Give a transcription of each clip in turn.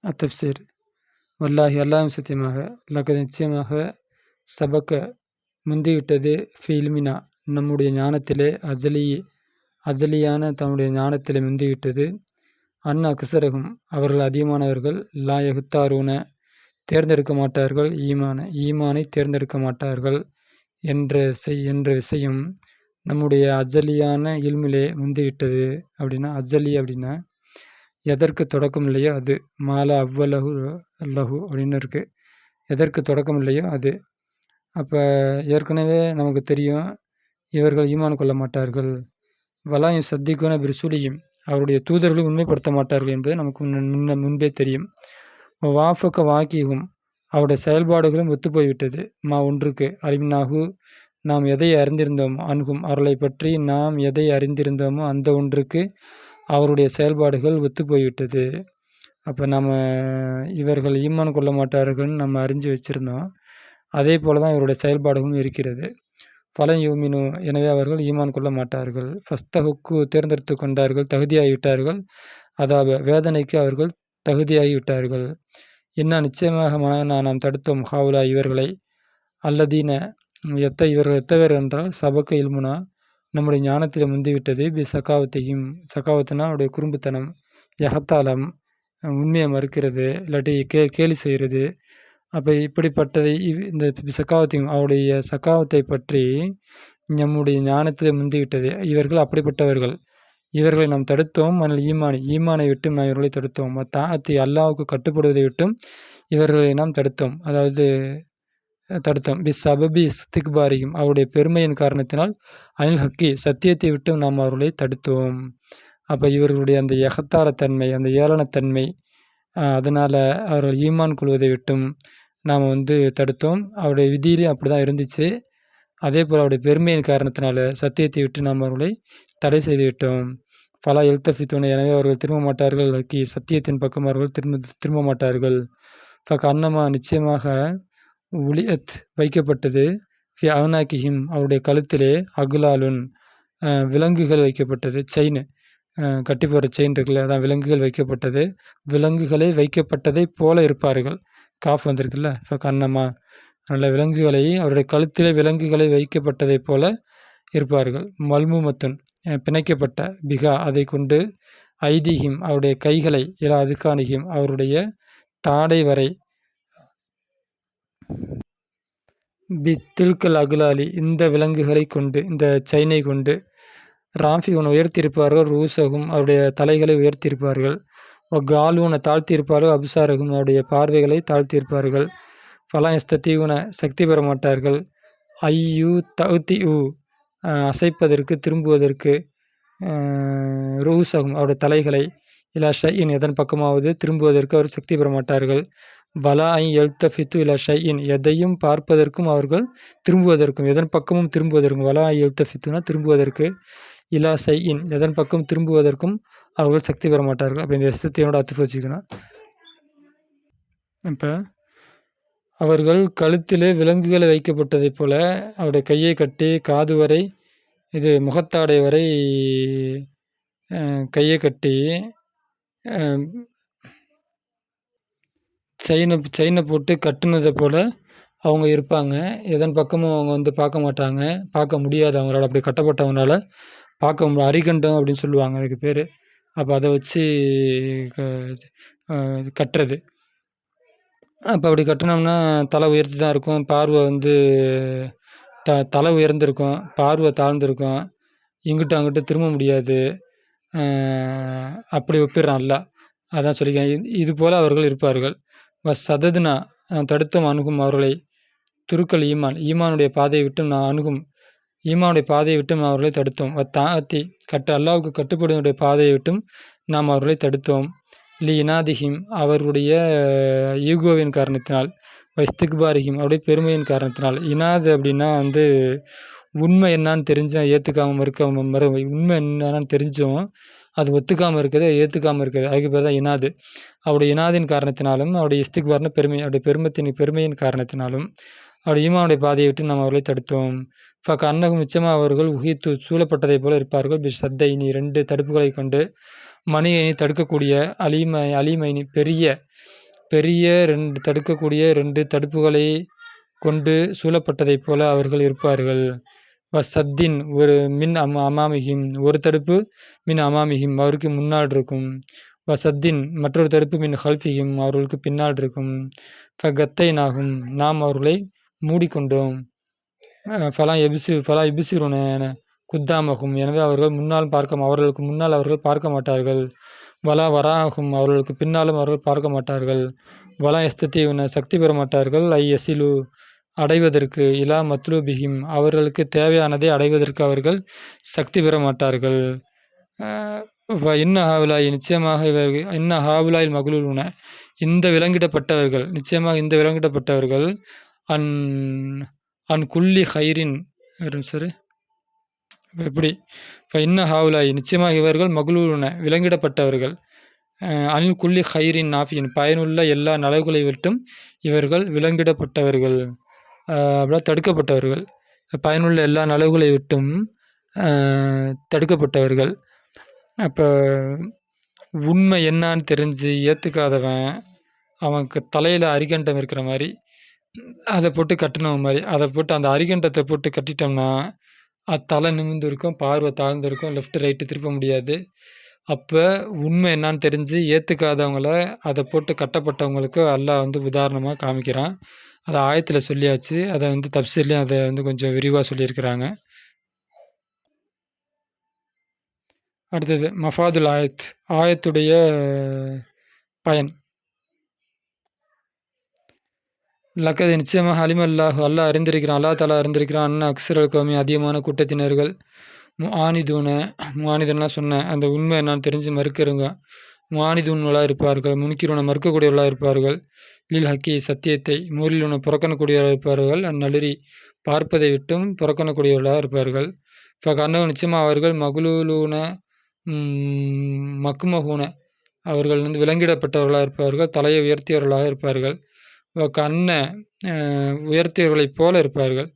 அத்தப்சீர். வல்லாஹி அல்லாஹ்வின் சத்தியமாக, லக்கது நிச்சயமாக, சபக்க முந்திவிட்டது, ஃபில்மினா நம்முடைய ஞானத்திலே, அசலியான தன்னுடைய ஞானத்திலே முந்திவிட்டது, அக்ஸரகும் அவர்கள் அதிகமானவர்கள், லா யகுத்தாரூன தேர்ந்தெடுக்க மாட்டார்கள், ஈமானை தேர்ந்தெடுக்க மாட்டார்கள் என்ற விஷயம் நம்முடைய அஜலியான இல்மிலே முந்திவிட்டது. அப்படின்னா அஜலி அப்படின்னா எதற்கு தொடக்கம் இல்லையோ அது, மாலா அவ்வலஹு லஹு அப்படின்னு இருக்குது. எதற்கு தொடக்கம் இல்லையோ அது. அப்போ ஏற்கனவே நமக்கு தெரியும் இவர்கள் ஈமான் கொள்ள மாட்டார்கள். வலாயும் சத்திக்குன பிரிசுலியும் அவருடைய தூதர்களை உண்மைப்படுத்த மாட்டார்கள் என்பது நமக்கு முன்பே தெரியும். வாஃபக்க வாக்கியும் அவருடைய செயல்பாடுகளும் ஒத்துப்போய்விட்டது. ஒன்றுக்கு அலிமினாகு நாம் எதை அறிந்திருந்தோமோ, அணுகும் அவர்களை பற்றி நாம் எதை அறிந்திருந்தோமோ அந்த ஒன்றுக்கு அவருடைய செயல்பாடுகள் ஒத்துப்போய்விட்டது. அப்போ நம்ம இவர்கள் ஈமான் கொள்ள மாட்டார்கள்னு நம்ம அறிஞ்சு வச்சுருந்தோம். அதே போல் தான் இவருடைய செயல்பாடுகளும் இருக்கிறது. ஃபலன் யூமினு எனவே அவர்கள் ஈமான் கொள்ள மாட்டார்கள். ஃபஸ்தஹுக்கு தேர்ந்தெடுத்து கொண்டார்கள், தகுதியாகிவிட்டார்கள். அதாவது வேதனைக்கு அவர்கள் தகுதியாகிவிட்டார்கள். இன்னும் நிச்சயமாக நாம் தடுத்தோம் ஹாவுலா இவர்களை, அல்லதீன இவர்கள் எத்தவர் என்றால் சபக்க இல்முனா நம்முடைய ஞானத்தில் முந்திவிட்டது, சகாவத்தையும் சகாவத்துனா அவருடைய குறும்புத்தனம், யகத்தாலம் உண்மையை மறுக்கிறது, இல்லாட்டி கேலி செய்கிறது. அப்போ இப்படிப்பட்டதை இந்த சக்காவத்தையும் அவருடைய சக்காவத்தை பற்றி நம்முடைய ஞானத்தில் முந்திவிட்டது. இவர்கள் அப்படிப்பட்டவர்கள். இவர்களை நாம் தடுத்தோம். ஆனால் ஈமானை விட்டும் நாம் இவர்களை தடுத்தோம். தாத்தி அல்லாவுக்கு கட்டுப்படுவதை விட்டும் இவர்களை நாம் தடுத்தோம். அதாவது தடுத்தோம். சபபி இஸ்திக்பாரியும் அவருடைய பெருமையின் காரணத்தினால், அனில் ஹக்கி சத்தியத்தை விட்டும் நாம் அவர்களை தடுத்தோம். அப்போ இவர்களுடைய அந்த யகத்தாரத்தன்மை, அந்த ஏளனத்தன்மை, அதனால் அவர்கள் ஈமான் கொள்வதை விட்டும் நாம் தடுத்தோம். அவருடைய விதியிலையும் அப்படி தான் இருந்துச்சு. அதே போல் அவருடைய பெருமையின் காரணத்தினால சத்தியத்தை விட்டு நாம் அவர்களை தடை செய்து விட்டோம். ஃபலா எழுத்தஃபித்தோன எனவே அவர்கள் திரும்ப மாட்டார்கள், ஹக்கி சத்தியத்தின் பக்கம் அவர்கள் திரும்ப மாட்டார்கள். அன்னமா நிச்சயமாக உலியத் வைக்கப்பட்டது, ஃபி அகனாக்கிஹிம் அவருடைய கழுத்திலே, அகுலாலுன் விலங்குகள் வைக்கப்பட்டது, செயின் கட்டி போகிற செயின் இருக்குல்ல, அதான் விலங்குகள் வைக்கப்பட்டது. விலங்குகளை வைக்கப்பட்டதை போல இருப்பார்கள். காஃப் வந்திருக்குல்ல, அன்னமா நல்ல விலங்குகளை அவருடைய கழுத்திலே விலங்குகளை வைக்கப்பட்டதை போல இருப்பார்கள். மல்முமத்துன் பிணைக்கப்பட்ட, பிகா அதை கொண்டு, ஐதீஹிம் அவருடைய கைகளை, இலா அதுக்கானிஹிம் அவருடைய தாடை வரை, தில்கல் அகுலாலி இந்த விலங்குகளை கொண்டு, இந்த செயினை கொண்டு, ராஃபியூனை உயர்த்தியிருப்பார்கள், ரூசகும் அவருடைய தலைகளை உயர்த்தியிருப்பார்கள், காலூனை தாழ்த்தியிருப்பார்கள், அபிசாரகும் அவருடைய பார்வைகளை தாழ்த்தியிருப்பார்கள். ஃபலாயஸ்தீவுன சக்தி பெற மாட்டார்கள், ஐயு தகுதி அசைப்பதற்கு திரும்புவதற்கு, ரூசகும் அவருடைய தலைகளை, இலா ஷையின் எதன் பக்கமாவது திரும்புவதற்கு அவர் சக்தி பெற மாட்டார்கள். வலா ஐ எழுத்தஃபித்து இலா ஷையின் எதையும் பார்ப்பதற்கும் அவர்கள் திரும்புவதற்கும், எதன் பக்கமும் திரும்புவதற்கும், வலா ஐ எழுத்தஃபித்துனா திரும்புவதற்கு, இலா ஷையின் எதன் பக்கம் திரும்புவதற்கும் அவர்கள் சக்தி பெற மாட்டார்கள். அப்போ இந்த எஸ்தத்தியோட அத்துஃப் வச்சுக்கணும். இப்போ அவர்கள் கழுத்திலே விலங்குகளை வைக்கப்பட்டதை போல அவருடைய கையை கட்டி காது வரை, இது முகத்தாடை வரை கையை கட்டி, செயினை போட்டு கட்டுனதை போல் அவங்க இருப்பாங்க. எதன் பக்கமும் அவங்க பார்க்க மாட்டாங்க, பார்க்க முடியாது அவங்களால. அப்படி கட்டப்பட்டவங்களால பார்க்க அரிகண்டம் அப்படின்னு சொல்லுவாங்க அதுக்கு பேர். அப்போ அதை வச்சு கட்டுறது. அப்போ அப்படி கட்டினோம்னா தலை உயர்த்தி தான் இருக்கும், பார்வை தலை உயர்ந்திருக்கும், பார்வை தாழ்ந்திருக்கும், இங்கிட்ட அங்கிட்ட திரும்ப முடியாது. அப்படி ஒப்பிடுறான் அல்ல, அதான் சொல்லிக்கிறேன். இது போல் அவர்கள் இருப்பார்கள். சததுனா தடுத்தோம் அணுகும் அவர்களை, துருக்கல் ஈமானுடைய பாதையை விட்டும் நான் அணுகும், ஈமானுடைய பாதையை விட்டும் அவர்களை தடுத்தோம். தாத்தி அல்லாவுக்கு கட்டுப்படுவனுடைய பாதையை விட்டும் நாம் அவர்களை தடுத்தோம். லி இனாதிஹிம் அவருடைய ஈகோவின் காரணத்தினால், இஸ்திக்பாரிஹிம் அவருடைய பெருமையின் காரணத்தினால். இனாது அப்படின்னா உண்மை என்னான்னு தெரிஞ்சோம் ஏற்றுக்காமல் உண்மை என்னன்னு தெரிஞ்சோம் அது ஒத்துக்காமல் இருக்குது, ஏற்றுக்காமல் இருக்குது, அதுக்கு பேர் தான் இனாது. அவருடைய இனாதின் காரணத்தினாலும், அவருடைய இஸ்திக்பார்னு பெருமை, அவருடைய பெருமையின் காரணத்தினாலும் அவருடைய ஈமானுடைய பாதையை விட்டு நாம் அவர்களை தடுத்தோம். அன்னகும் நிச்சயமாக அவர்கள் உகித்து சூழப்பட்டதை போல இருப்பார்கள். சத்தை நீ 2 தடுப்புகளை கொண்டு, மணியைனி தடுக்கக்கூடிய அலிமைனி பெரிய பெரிய 2 தடுக்கக்கூடிய 2 தடுப்புகளை கொண்டு சூழப்பட்டதைப் போல அவர்கள் இருப்பார்கள். சத்தின் ஒரு மின் அமாமிகிம் ஒரு தடுப்பு மின் அமாமிகிம் அவருக்கு முன்னால் இருக்கும். சத்தின் மற்றொரு தடுப்பு மின் ஹல்ஃபிகிம் அவர்களுக்கு பின்னால் இருக்கும். கத்தைனாகும் நாம் அவர்களை மூடிக்கொண்டோம். ஃபலா எபிசிருன குத்தாமகும் எனவே அவர்களுக்கு முன்னால் அவர்கள் பார்க்க மாட்டார்கள். வலா வராகும் அவர்களுக்கு பின்னாலும் அவர்கள் பார்க்க மாட்டார்கள். வலா எஸ்தத்தீவுன சக்தி பெற மாட்டார்கள். எசிலு அடைவதற்கு இலா மத்லூபிகிம் அவர்களுக்கு தேவையானதை அடைவதற்கு அவர்கள் சக்தி பெற மாட்டார்கள். இன்ன ஹாவுலாய் நிச்சயமாக இவர்கள் இன்ன ஹாவுலாயில் மகளூன இந்த விலங்கிடப்பட்டவர்கள் நிச்சயமாக இந்த விலங்கிடப்பட்டவர்கள் அன் அன் குல்லி ஹைரின் சரி எப்படி இன்ன ஹாவுலாய் நிச்சயமாக இவர்கள் மகளூன விலங்கிடப்பட்டவர்கள் அனில் குல்லி ஹைரின் நாஃபியின் பயனுள்ள எல்லா நலவுகளை விட்டும் இவர்கள் விலங்கிடப்பட்டவர்கள் அப்படின்னா தடுக்கப்பட்டவர்கள். பயனுள்ள எல்லா நலவுகளை விட்டும் தடுக்கப்பட்டவர்கள். அப்போ உண்மை என்னான்னு தெரிஞ்சு ஏற்றுக்காதவன் அவனுக்கு தலையில் அரிகண்டம் இருக்கிற மாதிரி அதை போட்டு கட்டினவன் மாதிரி அதை போட்டு அந்த அரிகண்டத்தை போட்டு கட்டிட்டோம்னா அது தலை நிமிர்ந்து இருக்கும், பார்வை தாழ்ந்து இருக்கும், லெஃப்ட் ரைட்டு திருப்ப முடியாது. அப்போ உண்மை என்னான்னு தெரிஞ்சு ஏற்றுக்காதவங்கள அதை போட்டு கட்டப்பட்டவங்களுக்கு அல்லாஹ் உதாரணமாக காமிக்கிறான். அதை ஆயத்தில் சொல்லியாச்சு. அதை தப்சீர்லேயும் அதை கொஞ்சம் விரிவாக சொல்லியிருக்கிறாங்க. அடுத்தது மஃபாதுல் ஆயத்துடைய பயன். லக்கது நிச்சயமாக அல்லாஹ் அறிந்திருக்கிறான். அல்லா தாலா அறிந்திருக்கிறான். அண்ணா அக்ஸரல் கௌமி அதிகமான கூட்டத்தினர்கள் முஆனிதுன்லாம் சொன்னேன். அந்த உண்மை என்னான்னு தெரிஞ்சு மறுக்கிறவங்க முஆனிதுன்களாக இருப்பார்கள். முன்கிருவனை மறுக்கக்கூடியவர்களாக இருப்பார்கள். லில் ஹக்கி சத்தியத்தை மூரிலுன புறக்கணக்கூடியவர்களாக இருப்பார்கள். அந்நளிரி பார்ப்பதை விட்டும் புறக்கணக்கூடியவர்களாக இருப்பார்கள். கண்ணவ நிச்சயமாக அவர்கள் மகுலூன மக்குமஹூன அவர்கள் விலங்கிடப்பட்டவர்களாக இருப்பார்கள். தலையை உயர்த்தியவர்களாக இருப்பார்கள். கண்ண உயர்த்தியவர்களைப் போல இருப்பார்கள்.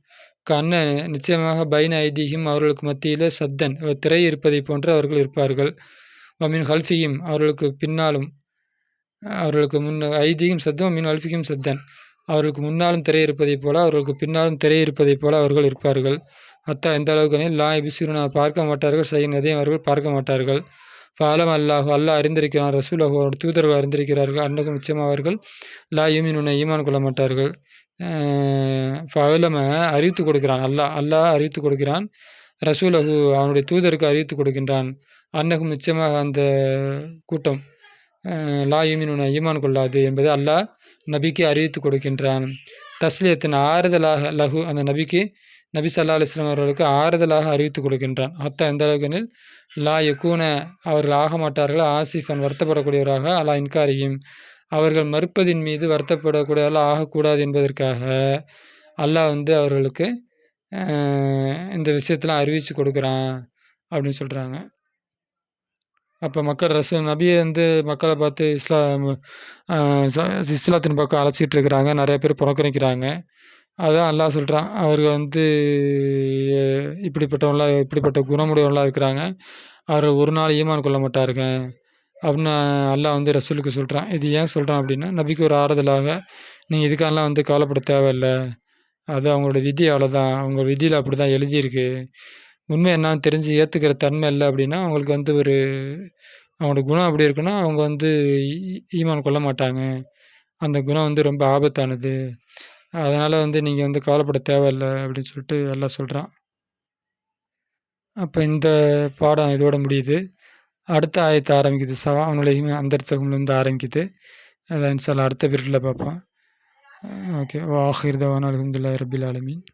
கண்ண நிச்சயமாக பைன ஐதீகம் அவர்களுக்கு மத்தியில் சத்தன் திரை இருப்பதை போன்று அவர்கள் இருப்பார்கள். மீன் ஹல்ஃபியும் அவர்களுக்கு பின்னாலும் அவர்களுக்கு ஐதீகம் சத்தம் மீன் ஹல்ஃபியும் சத்தன் அவர்களுக்கு முன்னாலும் திரை இருப்பதைப் போல அவர்களுக்கு பின்னாலும் திரை இருப்பதைப் போல அவர்கள் இருப்பார்கள். அத்தா எந்த அளவுக்கு லா எபிசிருனா பார்க்க மாட்டார்கள். செய்யும் எதையும் அவர்கள் பார்க்க மாட்டார்கள். ஃபாலம் அல்லாஹ் அறிந்திருக்கிறான். ரசூலஹு அவருடைய தூதர்கள் அறிந்திருக்கிறார்கள். அன்னகும் நிச்சயமாக அவர்கள் லா யூமினுன ஈமான் கொள்ள மாட்டார்கள். ஃபலம அறிவித்து கொடுக்கிறான். அல்லாஹ் அறிவித்து கொடுக்கிறான். ரசூலஹு அவனுடைய தூதருக்கு அறிவித்து கொடுக்கின்றான். அன்னகும் நிச்சயமாக அந்த கூட்டம் லா யூமினுன ஈமான் கொள்ளாது என்பதை அல்லாஹ் நபிக்கு அறிவித்து கொடுக்கின்றான். தஸ்லியத்தின் ஆறுதலாக லஹு அந்த நபி ஸல்லல்லாஹு அலைஹி வஸல்லம் அவர்களுக்கு ஆறுதலாக அறிவித்து கொடுக்கின்றான். அத்தா எந்த அளவுக்கெனில் லா யக்கூன அவர்கள் ஆக மாட்டார்கள். ஆசிஃபன் வருத்தப்படக்கூடியவராக அலா இன்காரியும் அவர்கள் மறுப்பதின் மீது வருத்தப்படக்கூடியவர்களாக ஆகக்கூடாது என்பதற்காக அல்லாஹ் அவர்களுக்கு இந்த விஷயத்தெலாம் அறிவித்து கொடுக்குறான் அப்படின்னு சொல்கிறாங்க. அப்போ மக்கள் நபியை மக்களை பார்த்து இஸ்லாத்தின் பக்கம் அழைச்சிட்டு இருக்கிறாங்க. நிறைய பேர் புறக்கணிக்கிறாங்க. அதான் அல்லாஹ் சொல்கிறான். அவர்கள் இப்படிப்பட்ட குணமுடையவர்களாக இருக்கிறாங்க. அவர்கள் ஒரு நாள் ஈமான் கொள்ள மாட்டாருங்க அப்படின்னு அல்லாஹ் ரசூலுக்கு சொல்கிறான். இது ஏன் சொல்கிறான் அப்படின்னா நபிக்கு ஒரு ஆறுதலாக நீங்கள் இதுக்காகலாம் கவலைப்பட தேவையில்லை. அது அவங்களோட விதி, அவ்வளோதான். அவங்க விதியில் அப்படி தான் எழுதியிருக்கு. உண்மை என்னான்னு தெரிஞ்சு ஏற்றுக்கிற தன்மை இல்லை அப்படின்னா அவங்களுக்கு ஒரு அவங்களோட குணம் அப்படி இருக்குன்னா அவங்க ஈமான் கொள்ள மாட்டாங்க. அந்த குணம் ரொம்ப ஆபத்தானது. அதனால் நீங்கள் கவலைப்பட தேவையில்லை அப்படின்னு சொல்லிட்டு எல்லாம் சொல்கிறான். அப்போ இந்த பாடம் இதோட முடியுது. அடுத்த ஆயத்தை ஆரம்பிக்குது. அவனுடைய அந்தர்த்தகம்லேருந்து ஆரம்பிக்குது. அதை இன்ஷா அல்லாஹ் அடுத்த பீரியடில் பார்ப்போம். ஓகே. ஆஹிர் தவானா அல்ஹம்துலில்லாஹி ரப்பில் ஆலமீன்.